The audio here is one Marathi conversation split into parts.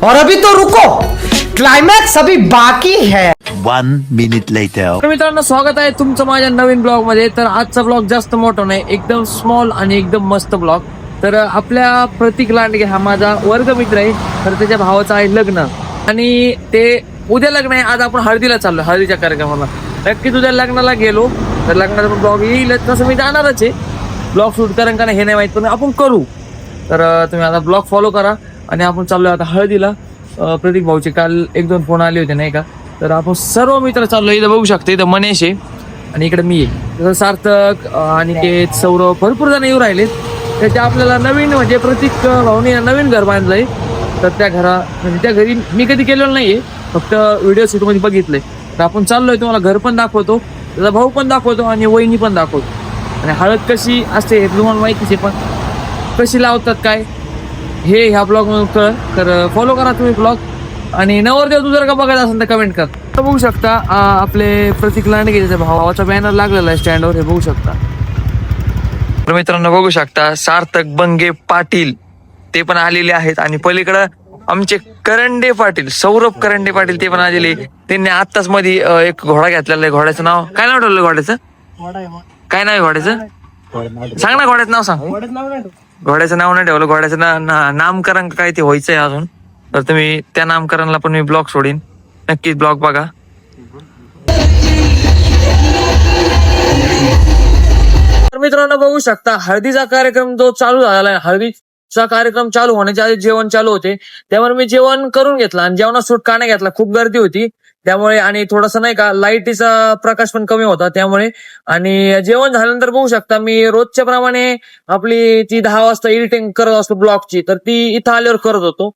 और अभी तो रुको, क्लाइमैक्स अभी बाकी है. 1 minute later. तर मित्रांनो, स्वागत आहे तुमचं माझ्या नवीन ब्लॉग मध्ये. तर आजचा ब्लॉग जास्त मोठा नाही, एकदम स्मॉल आणि एकदम मस्त ब्लॉग. तर आपल्या प्रतीक लांडगे हा माझा वर्गमित्र आहे. तर त्याच्या भावाचं आहे लग्न आणि ते उद्या लग्न आहे. आज आपण हळदीला चाललो, हळदीच्या कार्यक्रमाला. नक्कीच उद्या लग्नाला गेलो तर लग्नाचा पण ब्लॉग येईल. तसं मी जाणारच आहे, ब्लॉग शूट करेन का नाही हे नाही माहित, पण आपण करू. तर तुम्ही आता ब्लॉग फॉलो करा आणि आपण चाललोय आता हळदीला. प्रतीक भाऊचे काल 1-2 फोन आले होते नाही का. तर आपण सर्व मित्र चाललो. इथं बघू शकतो, इथं मनेश आहे आणि इकडे मी आहे. तसं सार्थक आणि ते सौरव भरपूर जण येऊ राहिलेत. त्याच्या आपल्याला नवीन म्हणजे प्रतीक भाऊने नवीन घर बांधलंय. तर त्या म्हणजे त्या घरी मी कधी गेलेलो नाहीये, फक्त व्हिडिओ शूट मध्ये बघितलंय. तर आपण चाललोय, तुम्हाला घर पण दाखवतो, त्याचा भाऊ पण दाखवतो आणि वहिनी पण दाखवतो. आणि हळद कशी असते हे तुम्हाला माहितीच आहे, पण कशी लावतात काय हे ह्या ब्लॉग मधून कळ. तर फॉलो करा तुम्ही ब्लॉग. आणि नवरदेव तू जर का बघायला असेल तर कमेंट कर. तर बघू शकता आपले प्रतीक लांडगे त्याच्या भावाचा बॅनर लागलेला आहे स्टँडवर, हे बघू शकता. तर मित्रांनो बघू शकता, सार्थक बंगे पाटील ते पण आलेले आहेत. आणि पलीकडं आमचे करंडे पाटील, सौरभ करंडे पाटील ते पण आलेले. त्यांनी आत्ताच मध्ये एक घोडा घेतलेला आहे. घोड्याचं नाव काय, नाव ठेवलं घोड्याचं? काय नाव आहे घोड्याचं? सांग ना, घोड्याचं नाव सांग. घोड्याचं नाव नाही ठेवलं, घोड्याचं नामकरण काय ते व्हायचंय अजून. तर तुम्ही त्या नामकरणला पण मी ब्लॉग सोडीन, नक्कीच ब्लॉग बघा. तर मित्रांनो बघू शकता, हळदीचा कार्यक्रम जो चालू झाला आहे, हळदीचा कार्यक्रम चालू होण्याच्या आधी जेवण चालू होते. त्यामुळे मी जेवण करून घेतलं आणि जेवणात सूट का नाही घेतला, खूप गर्दी होती त्यामुळे. आणि थोडासा नाही का लाईटीचा प्रकाश पण कमी होता त्यामुळे. आणि जेवण झाल्यानंतर बघू शकता, मी रोजच्या प्रमाणे आपली ती 10 वाजता एडिटिंग करत असतो ब्लॉगची, तर ती इथं आल्यावर करत होतो.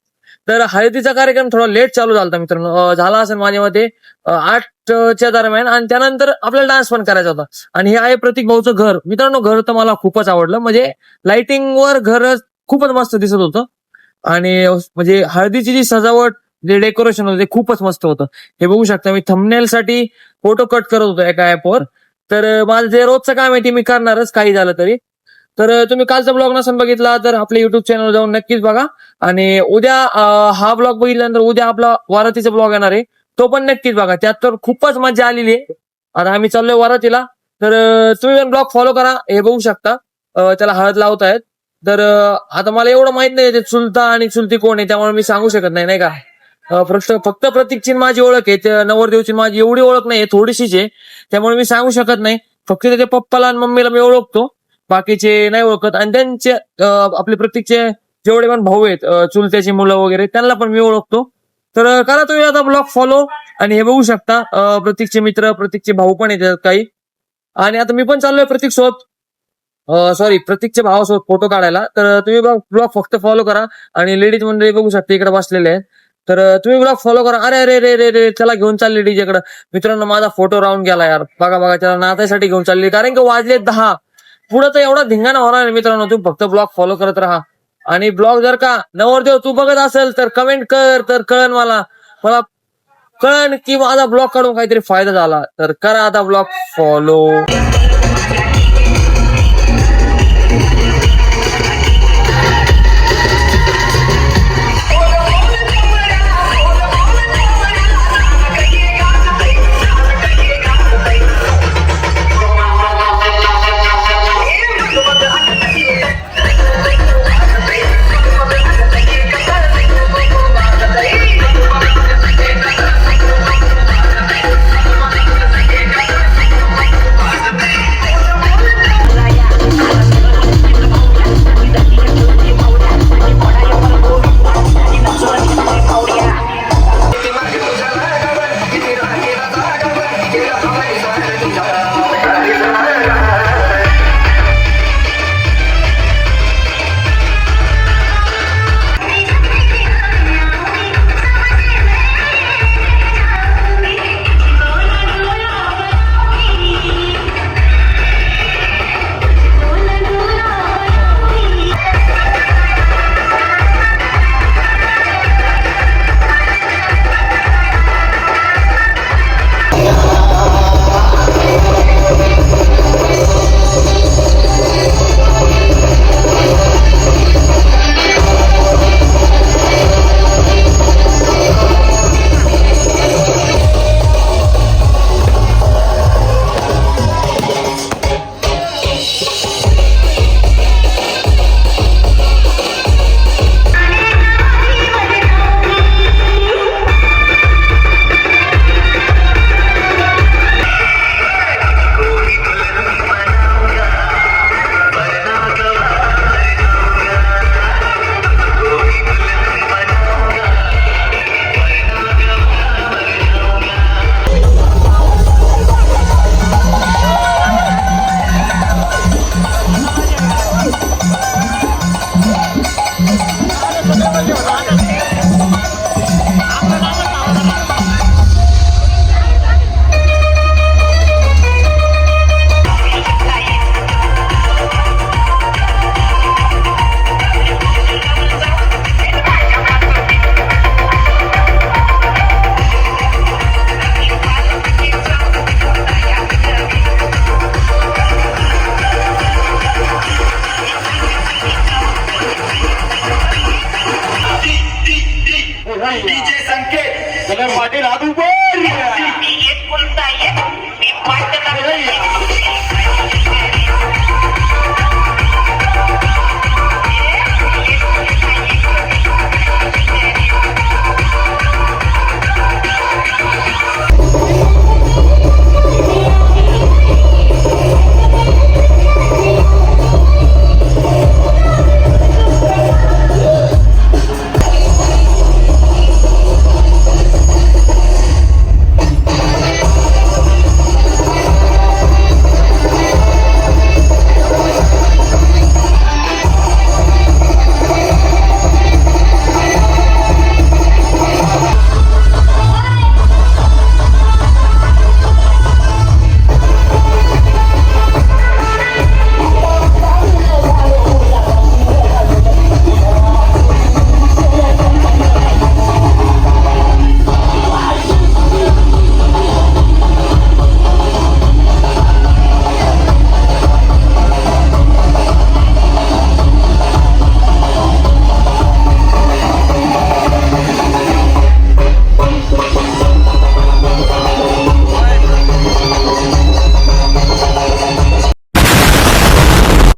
तर हळदीचा कार्यक्रम थोडा लेट चालू झाला मित्रांनो, झाला असेल माझ्या मते 8च्या दरम्यान. आणि त्यानंतर आपल्याला डान्स पण करायचा होता. आणि हे आहे प्रतीक भाऊचं घर. मित्रांनो घर तर मला खूपच आवडलं, म्हणजे लाइटिंग वर घर खूपच मस्त दिसत होतं. आणि म्हणजे हळदीची जी सजावट, जे डेकोरेशन होतं ते खूपच मस्त होतं. हे बघू शकता, मी थंबनेल साठी फोटो कट करत होतो एका ऍपवर. तर माझं जे रोजचं काम आहे ते मी करणारच काही झालं तरी. तर तुम्ही कालचा ब्लॉग नसेल बघितला तर आपल्या युट्यूब चॅनल जाऊन नक्कीच बघा. आणि उद्या हा ब्लॉग बघितल्यानंतर उद्या आपला वरातीचा ब्लॉग येणार आहे, तो पण नक्कीच बघा. त्यात तर खूपच मजा आलेली आहे. आता आम्ही चाललोय वरातीला. तर तुम्ही पण ब्लॉग फॉलो करा. हे बघू शकता, त्याला हळद लावतायत. तर आता मला एवढं माहित नाही ते चुलता आणि चुलती कोण आहे, त्यामुळे मी सांगू शकत नाही नाही का. फक्त प्रतीकची माझी ओळख आहे, नवरदेवची माझी एवढी ओळख नाही, थोडीशीच आहे, त्यामुळे मी सांगू शकत नाही. फक्त त्याच्या पप्पाला आणि मम्मीला मी ओळखतो, बाकीचे नाही ओळखत. आणि त्यांचे आपले प्रतीकचे जेवढे पण भाऊ आहेत, चुलत्याची मुलं वगैरे, त्यांना पण मी ओळखतो. तर करा तुम्ही आता ब्लॉग फॉलो. आणि हे बघू शकता, प्रतीकचे मित्र, प्रतीकचे भाऊ पण येतात काही. आणि आता मी पण चाललोय प्रतीक सोबत, प्रतीकच्या भावासोबत फोटो काढायला. तर तुम्ही ब्लॉग फक्त फॉलो करा. आणि लेडीज मंडळी बघू शकता इकडे बसलेले आहेत. तर तुम्ही ब्लॉग फॉलो करा. अरे अरे रे रे रे, त्याला घेऊन चालली डीजेकडे. मित्रांनो माझा फोटो राहून गेला यार, बघा त्याला नात्यासाठी घेऊन चालली, कारण की वाजले 10. पुढे तर एवढा धिंगाणा होणार आहे मित्रांनो. तुम्ही फक्त ब्लॉग फॉलो करत राहा. आणि ब्लॉग जर का नवरदेव तू बघत असेल तर कमेंट कर, तर कळन मला कळन की माझा ब्लॉग काढून काहीतरी फायदा झाला. तर करा आता ब्लॉग फॉलो.